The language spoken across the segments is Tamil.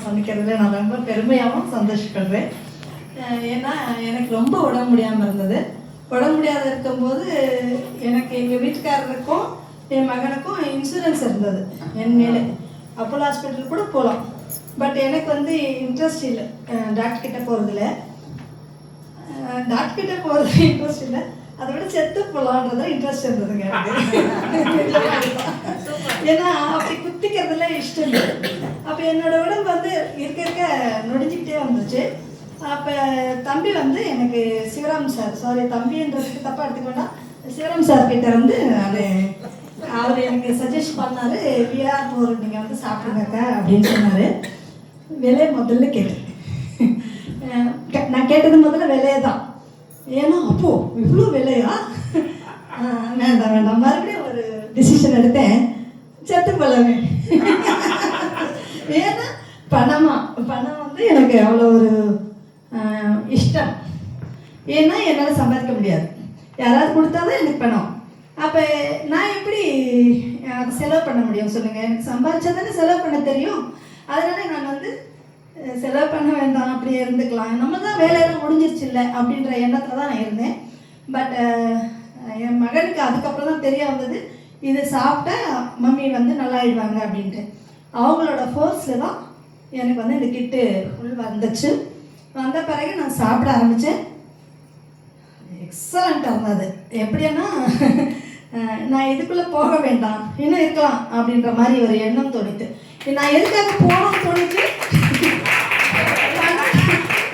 சந்திக்கிறதுல நான் ரொம்ப பெருமையாகவும் சந்தோஷப்படுறேன். ஏன்னா எனக்கு ரொம்ப உடம்பு முடியாமல் இருந்தது. உடம்பு முடியாத இருக்கும்போது எனக்கு எங்கள் வீட்டுக்காரருக்கும் என் மகனுக்கும் இன்சூரன்ஸ் இருந்தது என் மேலே. அப்போலோ ஹாஸ்பிட்டல் கூட போகலாம். பட் எனக்கு வந்து இன்ட்ரெஸ்ட் இல்லை டாக்டர் கிட்டே போகிறதுல. டாக்டர் கிட்டே போகிறது இன்ட்ரெஸ்ட் இல்லை, அதை விட செத்து போகலான்றதுல இன்ட்ரெஸ்ட் இருந்ததுங்க எனக்கு. ஏன்னா அப்படி குத்திக்கிறதுல இஷ்டம் இல்லை. அப்போ என்னோட உடம்பு வந்து இருக்க நொடிஞ்சிக்கிட்டே வந்துச்சு. அப்போ தம்பி வந்து எனக்கு சிவராம் சார், சாரி தம்பின்றதுக்கு தப்பாக எடுத்துக்கோண்டா, சிவராம் சார் கிட்ட வந்து அவர் எனக்கு சஜஸ்ட் பண்ணார், விஆர் போர் நீங்கள் வந்து சாப்பிடுங்கக்கா அப்படின்னு சொன்னார். விலையை முதல்ல கேட்டேன். நான் கேட்டது முதல்ல விலையை தான். ஏன்னா அப்போது இவ்வளோ விலையா, வேண்டாம் வேண்டாம், மறுபடியும் ஒரு டிசிஷன் எடுத்தேன், செத்து போகலாமே. ஏன்னா பணம் வந்து எனக்கு அவ்வளோ ஒரு இஷ்டம். ஏன்னா என்னால் சம்பாதிக்க முடியாது, யாராவது கொடுத்தாதான் எனக்கு பணம். அப்போ நான் எப்படி செலவு பண்ண முடியும் சொல்லுங்கள்? எனக்கு சம்பாதிச்சா தானே செலவு பண்ண தெரியும். அதனால் நான் வந்து செலவு பண்ண வேண்டாம், அப்படியே இருந்துக்கலாம், நம்ம தான் வேலையெல்லாம் முடிஞ்சிருச்சு இல்லை அப்படின்ற எண்ணத்தில் தான் நான் இருந்தேன். பட் என் மகனுக்கு அதுக்கப்புறம் தான் தெரிய வந்தது, இது சாப்பிட்டா மம்மி வந்து நல்லாயிடுவாங்க அப்படின்ட்டு. அவங்களோட ஃபோர்ஸில் தான் எனக்கு வந்து இந்த கிட்டு உள் வந்துச்சு. வந்த பிறகு நான் சாப்பிட ஆரம்பித்தேன். எக்ஸலண்ட்டாக இருந்தது. எப்படின்னா நான் இதுக்குள்ளே போக வேண்டாம், இன்னும் இருக்கலாம் அப்படின்ற மாதிரி ஒரு எண்ணம் தோணித்து. நான் எதுக்காக போகணும்னு தோணிச்சு,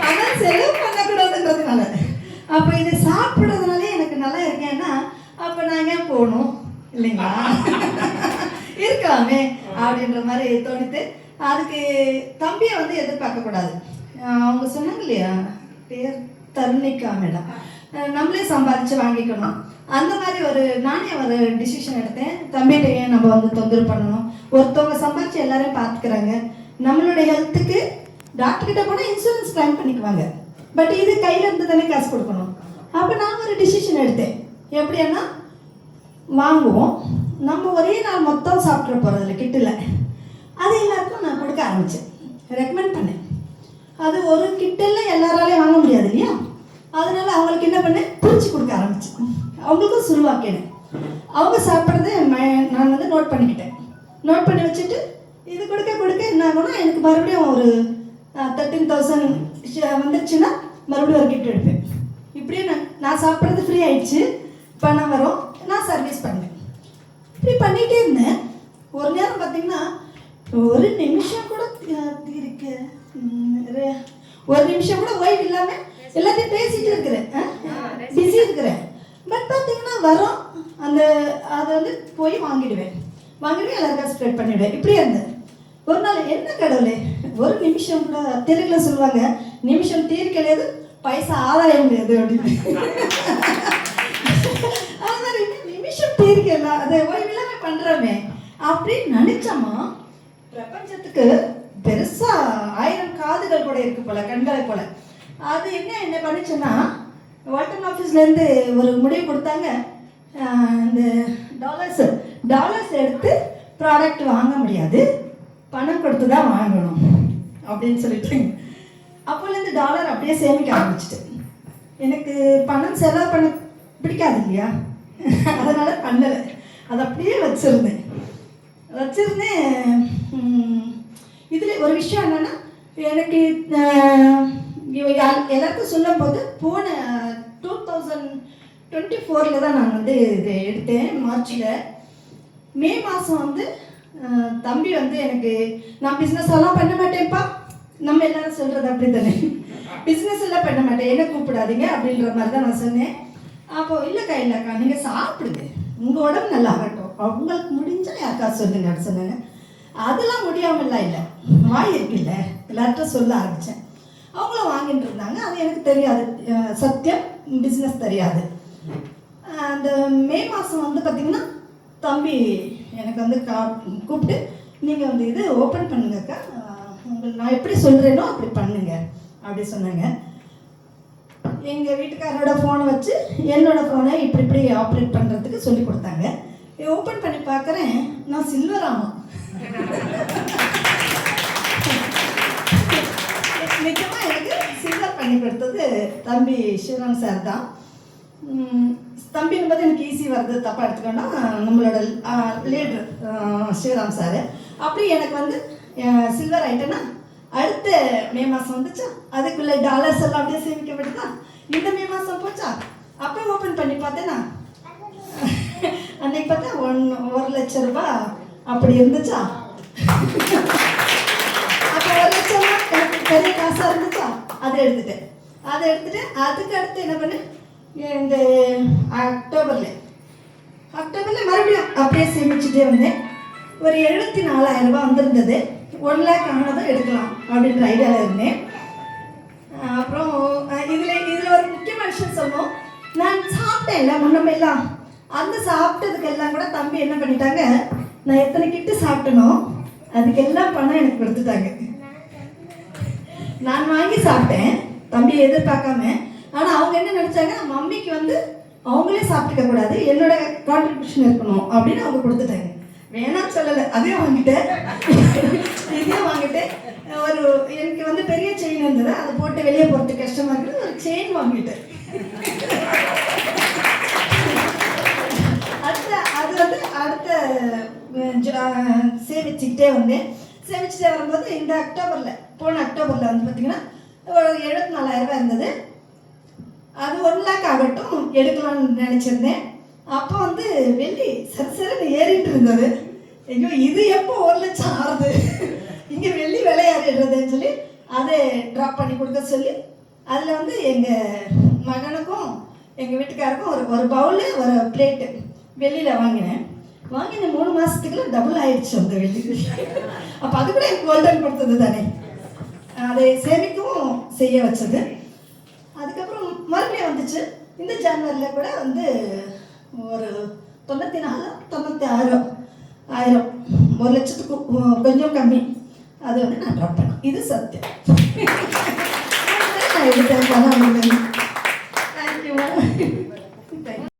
பணம் செலவு பண்ணக்கூடாதுன்றதுனால. அப்போ இது சாப்பிட்றதுனாலே எனக்கு நல்லா இருக்கேன்னா அப்போ நான் ஏன் போகணும் இல்லைங்களா, இருக்கலாமே அப்படின்ற மாதிரி தோணித்து. அதுக்கு தம்பியை வந்து எதிர்பார்க்கக்கூடாது. அவங்க சொன்னாங்க இல்லையா, பேர் தருணிக்கா மேடம், நம்மளே சம்பாதிச்சு வாங்கிக்கணும், அந்த மாதிரி நானே ஒரு டிசிஷன் எடுத்தேன். தம்பிகிட்ட ஏன் நம்ம வந்து தொந்தரவு பண்ணணும், ஒருத்தவங்க சம்பாதிச்சு எல்லாரையும் பார்த்துக்கிறாங்க. நம்மளுடைய ஹெல்த்துக்கு டாக்டர்கிட்ட போனால் இன்சூரன்ஸ் கிளைம் பண்ணிக்குவாங்க, பட் இது கையில் இருந்து தானே காசு கொடுக்கணும். அப்போ நான் ஒரு டிசிஷன் எடுத்தேன். எப்படின்னா வாங்குவோம், நம்ம ஒரே நாள் மொத்தம் சாப்பிட்ற போகிறதில்ல கிட்டில், அது எல்லாருக்கும் நான் கொடுக்க ஆரம்பித்தேன், ரெக்கமெண்ட் பண்ணேன். அது ஒரு கிட்டெல்லாம் எல்லாராலையும் வாங்க முடியாது இல்லையா, அதனால் அவங்களுக்கு என்ன பண்ணேன், பிரித்து கொடுக்க ஆரம்பித்தேன். அவங்களுக்கும் சுருவாக்கினேன். அவங்க சாப்பிட்றத நான் வந்து நோட் பண்ணிக்கிட்டேன். நோட் பண்ணி வச்சுட்டு இது கொடுக்க என்ன ஆகும்னா எனக்கு மறுபடியும் ஒரு 13,000 வந்துருச்சுன்னா மறுபடியும் ஒரு கிஃப்ட் எடுப்பேன். இப்படியே நான் சாப்பிட்றது ஃப்ரீ ஆயிடுச்சு, பணம் வரும், நான் சர்வீஸ் பண்ணேன். இப்படி பண்ணிகிட்டே இருந்தேன். ஒரு நேரம் பார்த்தீங்கன்னா ஒரு நிமிஷம் கூட இருக்கு, ஒரு நிமிஷம் கூட ஓய்வு இல்லாமல் எல்லாத்தையும் பேசிட்டு இருக்கிறேன், பிஸி இருக்கிறேன். பட் பார்த்தீங்கன்னா வரோம், அதை வந்து போய் வாங்கிடுவேன் எல்லாருக்கும் ஸ்ப்ரெட் பண்ணிவிடுவேன். இப்படியே இருந்தேன். ஒரு நாள் என்ன கடவுளே, ஒரு நிமிஷம் கூட, தெலுங்குல சொல்லுவாங்க நிமிஷம் தீர்க்கலையாது பைசா ஆதாயம் முடியாது அப்படின்னு. அதனால நிமிஷம் தீர்க்கல, அதை ஓய்வு இல்லாமல் பண்ணுறோமே அப்படின்னு நினைச்சோமா, பிரபஞ்சத்துக்கு பெருசா 1000 காதுகள் கூட இருக்கு போல, கண்களை போல. அது என்ன பண்ணிச்சுன்னா, வாட்டர் ஆஃபீஸ்லேருந்து ஒரு முடிவு கொடுத்தாங்க, இந்த டாலர்ஸ் எடுத்து ப்ராடக்ட் வாங்க முடியாது, பணம் கொடுத்து தான் வாங்கணும் அப்படின்னு சொல்லிட்டு அப்போலேருந்து டாலர் அப்படியே சேமிக்க ஆரம்பிச்சிட்டு. எனக்கு பணம் செலவு பண்ண பிடிக்காது இல்லையா, அதனால் பண்ணலை, அதை அப்படியே வச்சுருந்தேன். இதில் ஒரு விஷயம் என்னென்னா, எனக்கு எல்லாருக்கும் சொல்லும் போது போன 2024 தான் நான் வந்து இதை எடுத்தேன். மார்ச்சில் மே மாதம் வந்து தம்பி வந்து எனக்கு, நான் பிஸ்னஸ் எல்லாம் பண்ண மாட்டேன்ப்பா, நம்ம எல்லாரும் சொல்கிறது அப்படி தானே, பிஸ்னஸ் எல்லாம் பண்ண மாட்டேன், என்ன கூப்பிடாதீங்க அப்படின்ற மாதிரி தான் நான் சொன்னேன். அப்போது இல்லைக்கா நீங்கள் சாப்பிடுங்க, உங்கள் உடம்பு நல்லா ஆகட்டும், அவங்களுக்கு முடிஞ்சால் யாருக்கா சொல்லுங்க அப்படின்னு சொன்னாங்க. அதெல்லாம் முடியாமலாம் இல்லை, வாய் இருக்குல்ல, எல்லார்கிட்ட சொல்ல ஆரம்பித்தேன். அவங்களும் வாங்கிட்டு இருந்தாங்க. அது எனக்கு தெரியாது, சத்தியம் பிஸ்னஸ் தெரியாது. அந்த மே மாதம் வந்து பார்த்திங்கன்னா தம்பி எனக்கு வந்து கூப்பிட்டு, நீங்கள் வந்து இது ஓப்பன் பண்ணுங்கக்கா, உங்களுக்கு நான் எப்படி சொல்கிறேனோ அப்படி பண்ணுங்க அப்படி சொன்னாங்க. எங்கள் வீட்டுக்காரோட ஃபோனை வச்சு என்னோடய ஃபோனை இப்படி ஆப்ரேட் பண்ணுறதுக்கு சொல்லி கொடுத்தாங்க. ஓப்பன் பண்ணி பார்க்குறேன், நான் சில்வராமா. கொடுத்தது தம்பி சிவராம் சார் தான். தம்பின்னு பார்த்து எனக்கு ஈஸி வருது, தப்பாக எடுத்துக்கோன்னா நம்மளோட லீடர் சிவராம் சார். அப்படி எனக்கு வந்து சில்வர் ஆகிட்டேன்னா அடுத்த மே மாதம் வந்துச்சா, அதுக்குள்ளே டாலர்ஸ் எல்லாம் அப்படியே சேமிக்கப்பட்டுதா. இந்த மே மாதம் போச்சா, அப்போ ஓப்பன் பண்ணி பார்த்தேன்னா அன்னைக்கு பார்த்தா 1 லட்சம் ரூபாய் அப்படி இருந்துச்சா. அப்போ 1 லட்சம் எனக்கு பெரிய காசாக இருந்துச்சா, அதை எடுத்துட்டேன். அதுக்கு அடுத்து என்ன பண்ணேன், இந்த அக்டோபரில் மறுபடியும் அப்படியே சேமிச்சுட்டே வந்தேன். ஒரு 74,000 ரூபாய் வந்திருந்தது. 1 லேக் ஆனதும் எடுக்கலாம் அப்படின்ற ஐடியாவில் இருந்தேன். அப்புறம் இதில் ஒரு முக்கியமான விஷயம் சொல்லணும். நான் சாப்பிட்டேன்ல முன்னமெல்லாம், அந்த சாப்பிட்டதுக்கெல்லாம் கூட தம்பி என்ன பண்ணிட்டாங்க, நான் எத்தனை கிட்டு சாப்பிட்டனோ அதுக்கெல்லாம் பணம் எனக்கு கொடுத்துட்டாங்க. நான் வாங்கி சாப்பிட்டேன் தம்பியை எதிர்பார்க்காம. ஆனால் அவங்க என்ன நினச்சாங்க, மம்மிக்கு வந்து அவங்களே சாப்பிட்டுக்க கூடாது, என்னோட கான்ட்ரிபியூஷன் இருக்கணும் அப்படின்னு அவங்க கொடுத்துட்டாங்க. வேணாம் சொல்லலை, அதையும் வாங்கிட்டேன், இதையும் வாங்கிட்டேன். எனக்கு வந்து பெரிய செயின் இருந்தது, அதை போட்டு வெளியே போகிறதுக்கு கஷ்டமாக இருக்குது, ஒரு செயின் வாங்கிட்டேன். அடுத்த சேமிச்சுக்கிட்டே வரும்போது இந்த போன அக்டோபரில் வந்து பார்த்திங்கன்னா ஒரு 74,000 ரூபாய் இருந்தது. அது 1 லேக் ஆகட்டும் எடுக்கலாம்னு நினச்சிருந்தேன். அப்போ வந்து வெள்ளி சரி ஏறிட்டு இருந்தது. ஐயோ இது எப்போ 1 லட்சம் ஆறுது, இங்கே வெள்ளி விலை ஏறிடுறதுன்னு சொல்லி அதை ட்ராப் பண்ணி கொடுக்க சொல்லி அதில் வந்து எங்கள் மகனுக்கும் எங்கள் வீட்டுக்காருக்கும் ஒரு பவுலு ஒரு பிளேட்டு வெளியில் வாங்கின 3 மாதத்துக்குள்ள டபுள் ஆயிடுச்சு அந்த வெள்ளி. அப்போ அது கூட எனக்கு கோல்டன் கொடுத்தது தானே, அதை சேமிக்கவும் செய்ய வச்சது. அதுக்கப்புறம் மறுபடியும் வந்துச்சு. இந்த ஜனவரியில் கூட வந்து ஒரு 94,000 1 லட்சத்துக்கு கொஞ்சம் கம்மி. அது வந்து நான் ட்ராப் பண்ணேன். இது சத்தியம். நான் எடுத்தேன்.